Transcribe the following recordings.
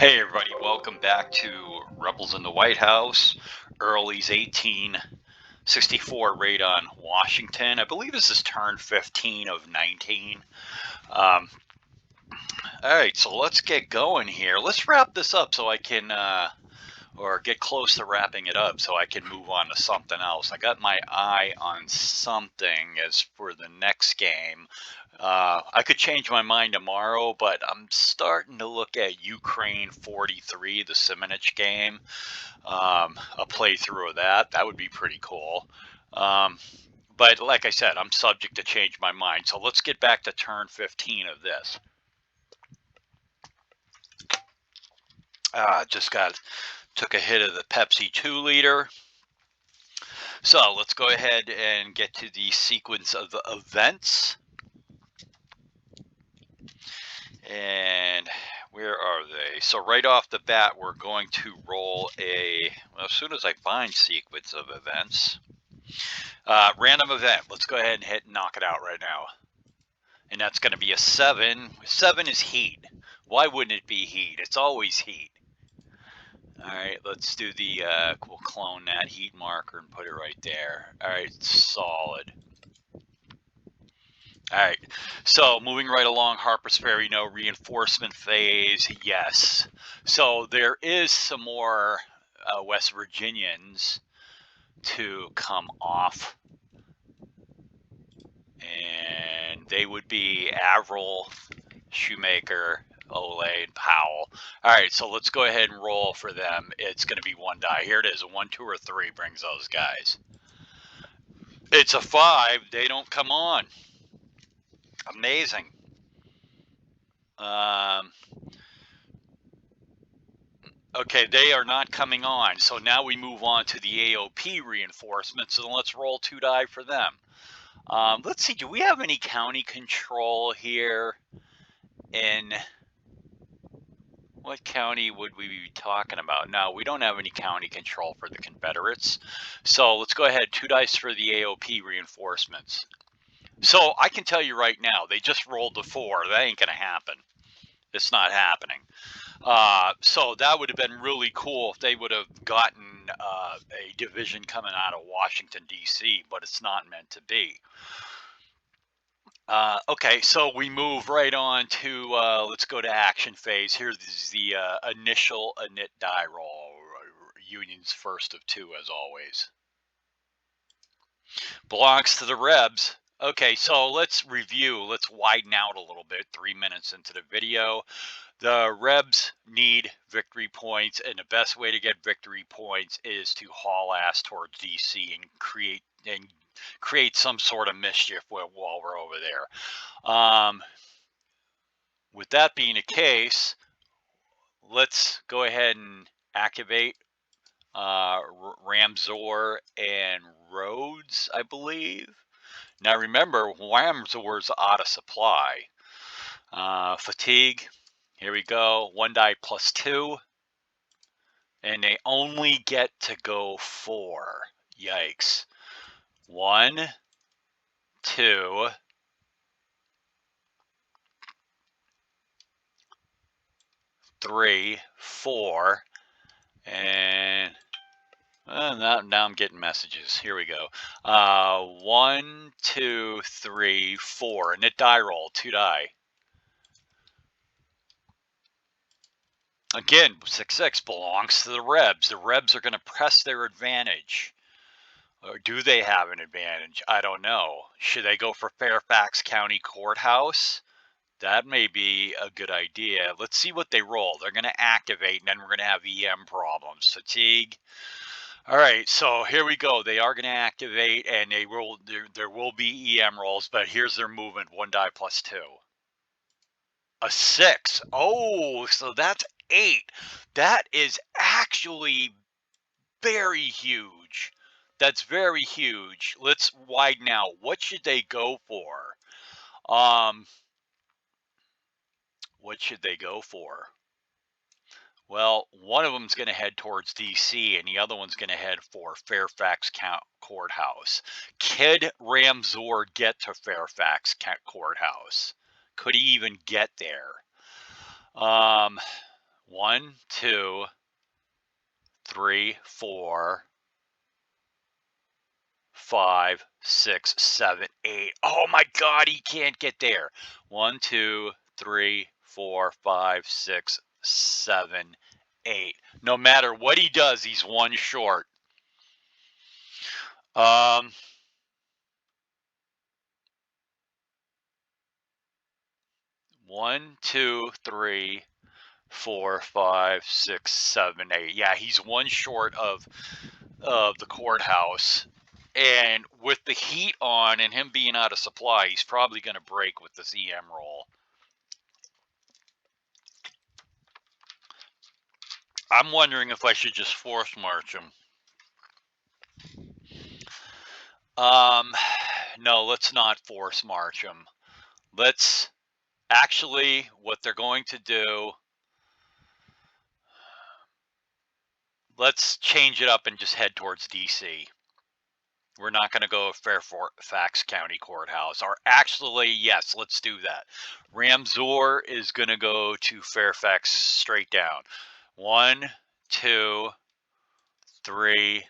Hey everybody, welcome back to Rebels in the White House, Early's 1864 raid on Washington. I believe this is turn 15 of 19. All right, so let's get going here. Let's wrap this up so I can, or get close to wrapping it up so I can move on to something else. I got my eye on something as for the next game. I could change my mind tomorrow, but I'm starting to look at Ukraine 43, the Simonich game. A playthrough of that. That would be pretty cool. But like I said, I'm subject to change my mind. So let's get back to turn 15 of this. Took a hit of the Pepsi 2-liter. So let's go ahead and get to the sequence of the events. And where are they? So right off the bat, we're going to roll well, as soon as I find sequence of events, random event. Let's go ahead and hit and knock it out right now. And that's going to be a 7. 7 is heat. Why wouldn't it be heat? It's always heat. All right, let's do the, we'll clone that heat marker and put it right there. All right, solid. All right, so moving right along, Harper's Ferry, no reinforcement phase, yes. So there is some more West Virginians to come off, and they would be Averill, Shoemaker, Olay, and Powell. All right, so let's go ahead and roll for them. It's going to be 1 die. Here it is. A 1, 2, or 3 brings those guys. It's a 5. They don't come on. Amazing. Okay, they are not coming on. So now we move on to the AOP reinforcements. So let's roll 2 die for them. Let's see. Do we have any county control here? In what county would we be talking about? No, we don't have any county control for the Confederates. So let's go ahead. 2 dice for the AOP reinforcements. So I can tell you right now, they just rolled a 4. That ain't going to happen. It's not happening. So that would have been really cool if they would have gotten a division coming out of Washington, D.C., but it's not meant to be. Okay, so we move right on to, let's go to action phase. Here's the initial init die roll. Union's first of 2, as always. Belongs to the Rebs. Okay, so let's review. Let's widen out a little bit. 3 minutes into the video. The Rebs need victory points, and the best way to get victory points is to haul ass towards DC and create some sort of mischief while we're over there. With that being the case, let's go ahead and activate Ramsor and Rhodes, I believe. Now remember, Ramsor's out of supply. Fatigue. Here we go. 1 die plus 2. And they only get to go 4. Yikes. 1, 2, 3, 4. And now I'm getting messages. Here we go. 1, 2, 3, 4. And it die roll. 2 die. Again, 6-6 belongs to the Rebs. The Rebs are going to press their advantage. Or do they have an advantage? I don't know. Should they go for Fairfax County Courthouse? That may be a good idea. Let's see what they roll. They're going to activate, and then we're going to have EM problems. Fatigue. All right, so here we go. They are going to activate, and they will. There will be EM rolls, but here's their movement. 1 die plus 2. A 6. Oh, so that's 8. That is actually very huge. That's very huge. Let's widen out. What should they go for? What should they go for? Well, one of them's going to head towards DC, and the other one's going to head for Fairfax Courthouse. Could Ramsor get to Fairfax Courthouse? Could he even get there? 1, 2, 3, 4, 5, 6, 7, 8. Oh my God, he can't get there. 1, 2, 3, 4, 5, 6, 7, 8. No matter what he does, he's one short. Um, 1, 2, 3, 4, 5, 6, 7, 8. Yeah, he's one short of the courthouse. And with the heat on and him being out of supply, he's probably going to break with this EM roll. I'm wondering if I should just force march him. No, let's not force march him. Let's actually, what they're going to do, let's change it up and just head towards DC. We're not going to go Fairfax County Courthouse. Or actually, yes, let's do that. Ramzor is going to go to Fairfax straight down. 1, 2, 3,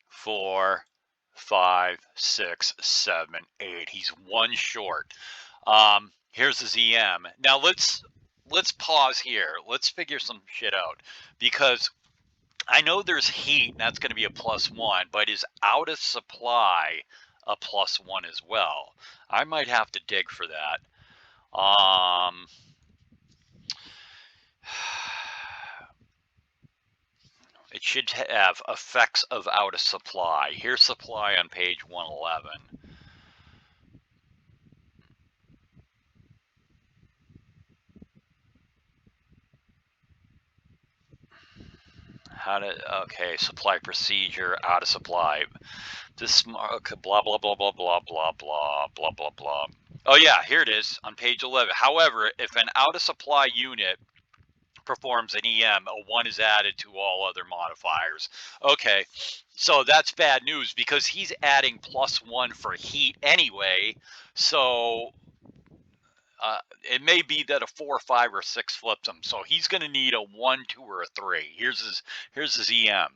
4, 5, 6, 7, 8. He's one short. Here's his EM. Now let's pause here. Let's figure some shit out, because I know there's heat, and that's going to be a +1, but is out of supply a +1 as well? I might have to dig for that. It should have effects of out of supply. Here's supply on page 111. Okay, supply procedure, out of supply. This, blah, blah, blah, blah, blah, blah, blah, blah, blah, blah. Oh yeah, here it is on page 11. However, if an out of supply unit performs an EM, a 1 is added to all other modifiers. Okay, so that's bad news, because he's adding +1 for heat anyway. So it may be that a 4, 5, or 6 flips him. So he's going to need a 1, 2, or a 3. Here's his EM.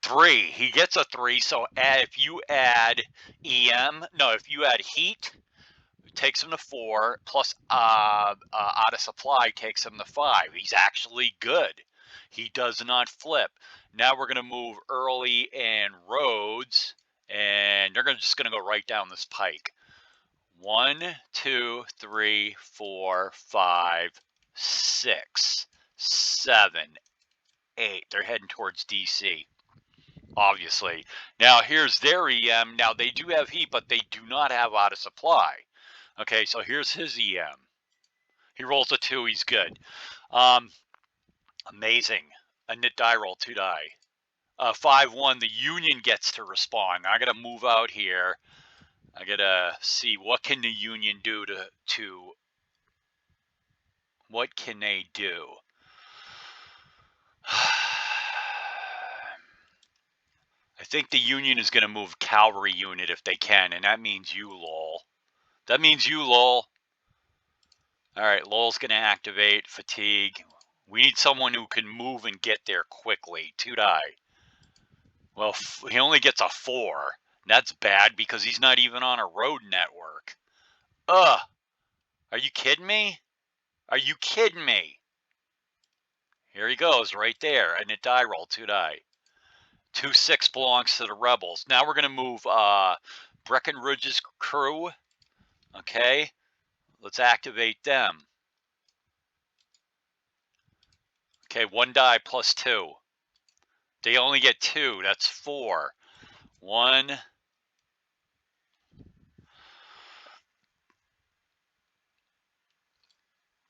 3. He gets a 3. So if you add if you add heat, it takes him to 4, plus out of supply takes him to 5. He's actually good. He does not flip. Now we're going to move Early and Rhodes, and they're just going to go right down this pike. 1, 2, 3, 4, 5, 6, 7, 8. They're heading towards DC, obviously. Now here's their EM. Now they do have heat, but they do not have out of supply. Okay, so here's his EM. He rolls a 2. He's good. Amazing. A knit die roll, 2 die. 5-1. The Union gets to respond. I gotta move out here. I gotta see what can the Union do to what can they do? I think the Union is gonna move cavalry unit if they can, and that means you, lol. That means you, lol. All right, lol's gonna activate fatigue. We need someone who can move and get there quickly. 2 die. Well, he only gets a 4. That's bad because he's not even on a road network. Ugh. Are you kidding me? Are you kidding me? Here he goes, right there. And a die roll, 2 die. 2-6 belongs to the rebels. Now we're going to move Breckinridge's crew. Okay. Let's activate them. Okay, 1 die plus 2. They only get 2. That's 4. 1,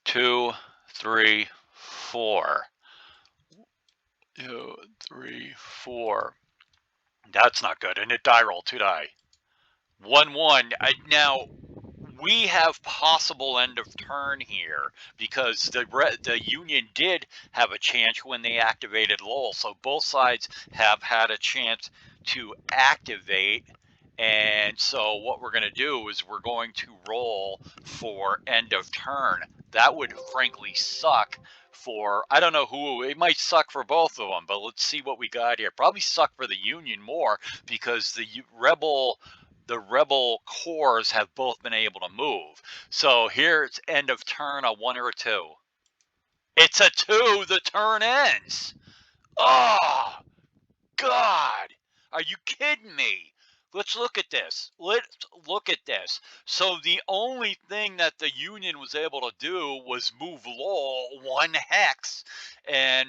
2, 3, 4. 2, 3, 4. That's not good. And a die roll, 2 die. 1-1. Now we have possible end of turn here because the Union did have a chance when they activated Lowell. So both sides have had a chance to activate. And so what we're going to do is we're going to roll for end of turn. That would frankly suck for, I don't know who, it might suck for both of them, but let's see what we got here. Probably suck for the Union more because the rebel corps have both been able to move. So here it's end of turn, a 1 or a 2. It's a 2, the turn ends. Oh, God. Are you kidding me? Let's look at this. Let's look at this. So the only thing that the Union was able to do was move Lowell 1 hex, and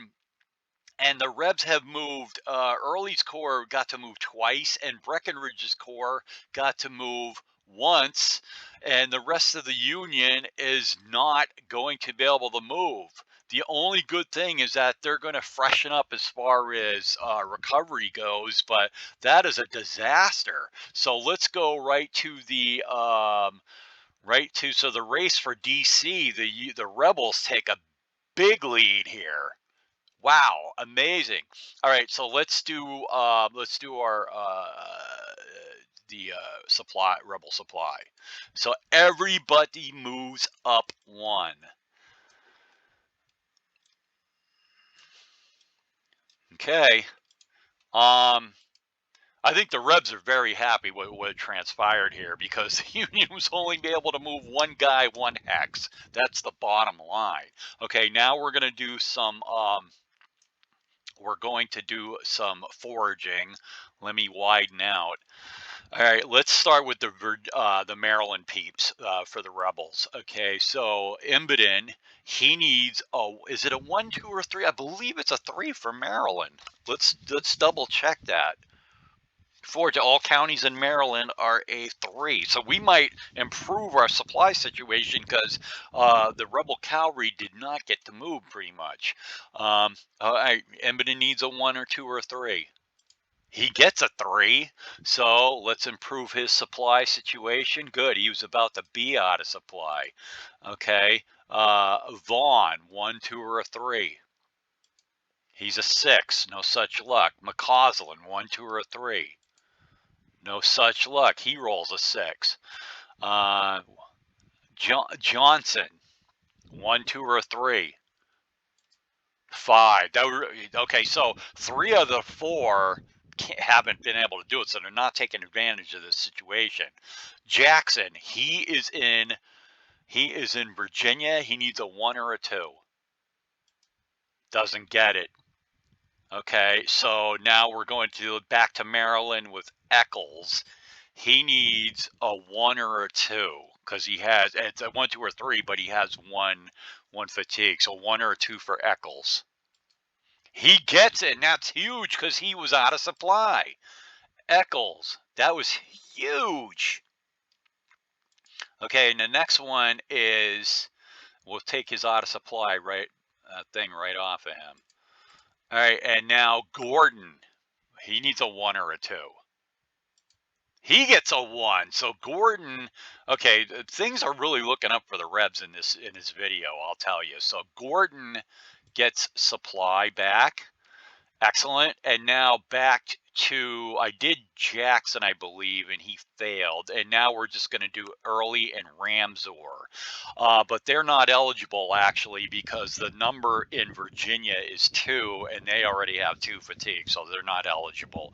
the Rebs have moved. Early's corps got to move twice, and Breckinridge's corps got to move once, and the rest of the Union is not going to be able to move. The only good thing is that they're going to freshen up as far as recovery goes, but that is a disaster. So let's go right to the so the race for DC. The rebels take a big lead here. Wow, amazing. All right, so let's do our supply, rebel supply. So everybody moves up 1. Okay. I think the Rebs are very happy with what transpired here because the Union was only able to move 1 guy 1 hex. That's the bottom line. Okay, now we're going to do some foraging. Let me widen out. All right, let's start with the Maryland peeps for the rebels. Okay, so Imboden, he needs is it a 1, 2, or 3? I believe it's a 3 for Maryland. Let's double check that. Forge, all counties in Maryland are a 3, so we might improve our supply situation because the rebel cavalry did not get to move pretty much. Imboden needs a 1 or 2 or 3. He gets a 3, so let's improve his supply situation. Good, he was about to be out of supply. Okay, Vaughn, 1, 2, or a 3. He's a 6, no such luck. McCausland, 1, 2, or a 3. No such luck. He rolls a 6. Johnson, 1, 2, or a 3. 5. Okay, so 3 of the 4 haven't been able to do it, so they're not taking advantage of this situation. Jackson, he is in Virginia. He needs a 1 or a 2. Doesn't get it. Okay, so now we're going to back to Maryland with Eccles. He needs a 1 or a 2 because it's a 1, 2, or 3, but he has one fatigue. So 1 or a 2 for Eccles. He gets it, and that's huge because he was out of supply. Eccles, that was huge. Okay, and the next one is, we'll take his out of supply thing right off of him. All right, and now Gordon, he needs a 1 or a 2. He gets a 1. So Gordon, okay, things are really looking up for the Rebs in this video, I'll tell you. So Gordon gets supply back. Excellent. And now back to, I did Jackson, I believe, and he failed. And now we're just going to do Early and Ramsor. But they're not eligible, actually, because the number in Virginia is 2, and they already have 2 fatigue, so they're not eligible.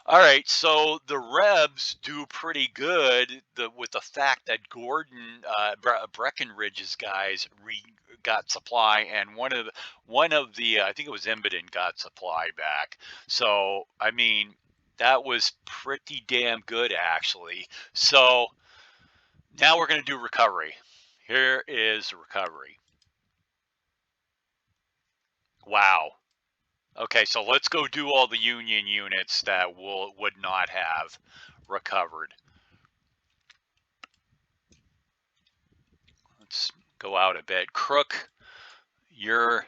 All right, so the Rebs do pretty good with the fact that Gordon, Breckinridge's guys got supply, and one of the I think it was Imboden got supply back. So I mean, that was pretty damn good actually. So now we're going to do recovery. Here is recovery. Wow. Okay, so let's go do all the Union units that would not have recovered. Let's go out a bit. Crook, you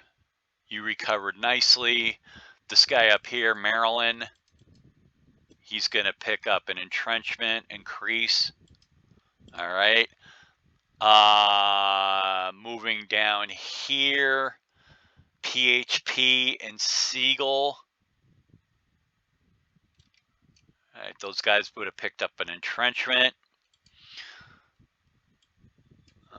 recovered nicely. This guy up here, Maryland, he's going to pick up an entrenchment, increase. All right. Moving down here, PHP and Siegel. All right, those guys would have picked up an entrenchment.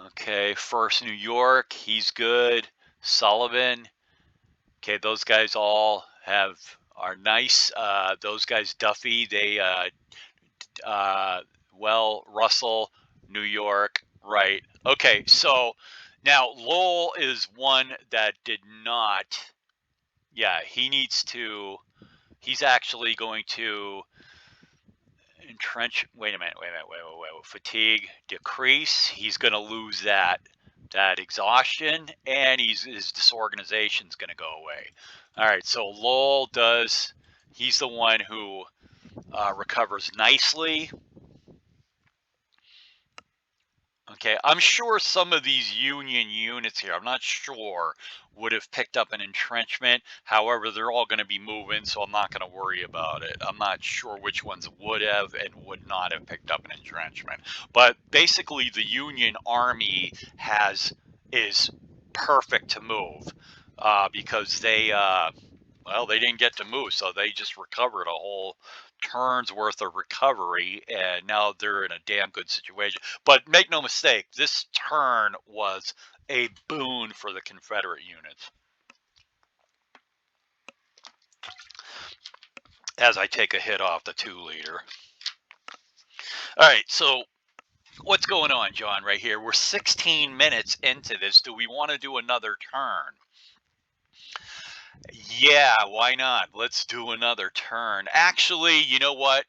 Okay, 1st New York, he's good. Sullivan. Okay, those guys all are nice. Those guys, Duffy, they uh, Russell, New York, right? Okay, so now Lowell is one that did not. Yeah, he needs to. He's actually going to entrench. Wait. Fatigue decrease. He's going to lose that exhaustion, and his disorganization's going to go away. All right, so Lowell does. He's the one who recovers nicely. Okay, I'm sure some of these Union units here, I'm not sure, would have picked up an entrenchment. However, they're all going to be moving, so I'm not going to worry about it. I'm not sure which ones would have and would not have picked up an entrenchment. But basically, the Union Army is perfect to move because they didn't get to move, so they just recovered a whole turn's worth of recovery, and now they're in a damn good situation. But make no mistake, this turn was a boon for the Confederate units. As I take a hit off the 2-liter. All right, so what's going on, John, right here? We're 16 minutes into this. Do we want to do another turn? Yeah, why not? Let's do another turn. Actually, you know what?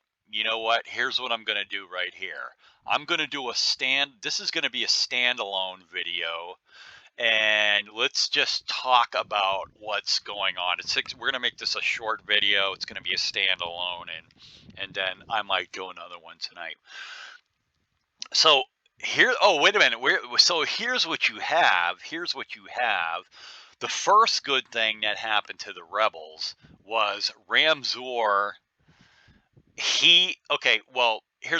Here's what I'm going to do right here. I'm going to do this is going to be a standalone video, and let's just talk about what's going on. We're going to make this a short video. It's going to be a standalone, and then I might do another one tonight. So wait a minute. So here's what you have. The first good thing that happened to the rebels was Ramzor. Here's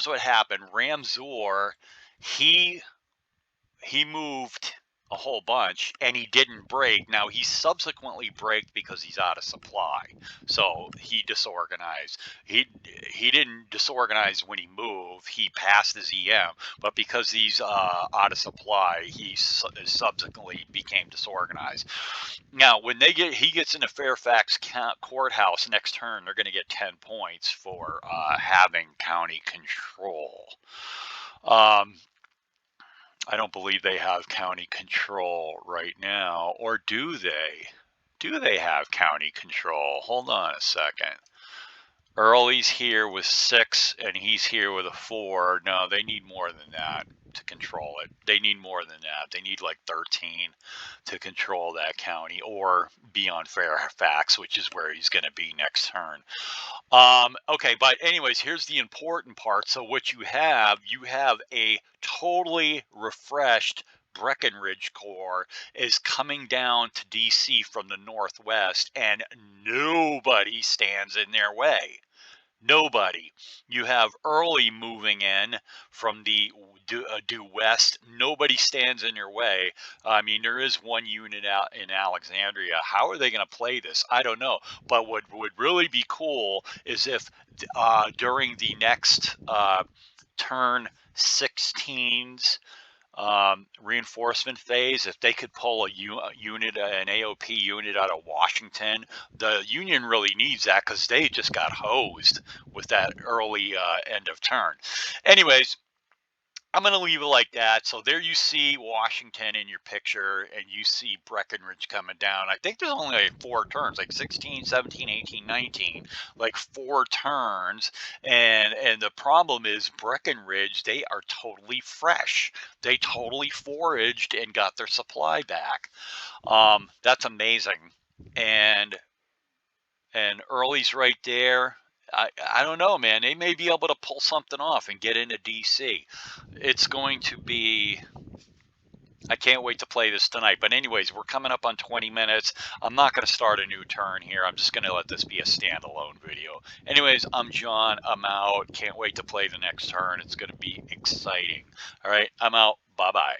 what happened. Ramzor, he moved a whole bunch, and he didn't break. Now, he subsequently braked because he's out of supply, so he disorganized. He didn't disorganize when he moved. He passed his EM, but because he's out of supply, he subsequently became disorganized. Now, when he gets into Fairfax Courthouse next turn, they're going to get 10 points for having county control. I don't believe they have county control right now, or do they? Do they have county control? Hold on a second. Early's here with 6, and he's here with a 4. No, they need more than that to control it. They need more than that. They need like 13 to control that county, or be on Fairfax, which is where he's going to be next turn. Okay, but anyways, here's the important part. So what you have a totally refreshed Breckinridge Corps is coming down to DC from the northwest, and nobody stands in their way. Nobody. You have Early moving in from the due west. Nobody stands in your way. I mean, there is one unit out in Alexandria. How are they going to play this? I don't know. But what would really be cool is if during the next turn 16's reinforcement phase, if they could pull an AOP unit out of Washington, the Union really needs that, because they just got hosed with that early end of turn. Anyways, I'm going to leave it like that. So there you see Washington in your picture, and you see Breckinridge coming down. I think there's only like 4 turns, like 16, 17, 18, 19, like 4 turns. And the problem is Breckinridge, they are totally fresh. They totally foraged and got their supply back. That's amazing. And Early's right there. I don't know, man. They may be able to pull something off and get into DC. It's going to be. I can't wait to play this tonight. But anyways, we're coming up on 20 minutes. I'm not going to start a new turn here. I'm just going to let this be a standalone video. Anyways, I'm John. I'm out. Can't wait to play the next turn. It's going to be exciting. All right, I'm out. Bye-bye.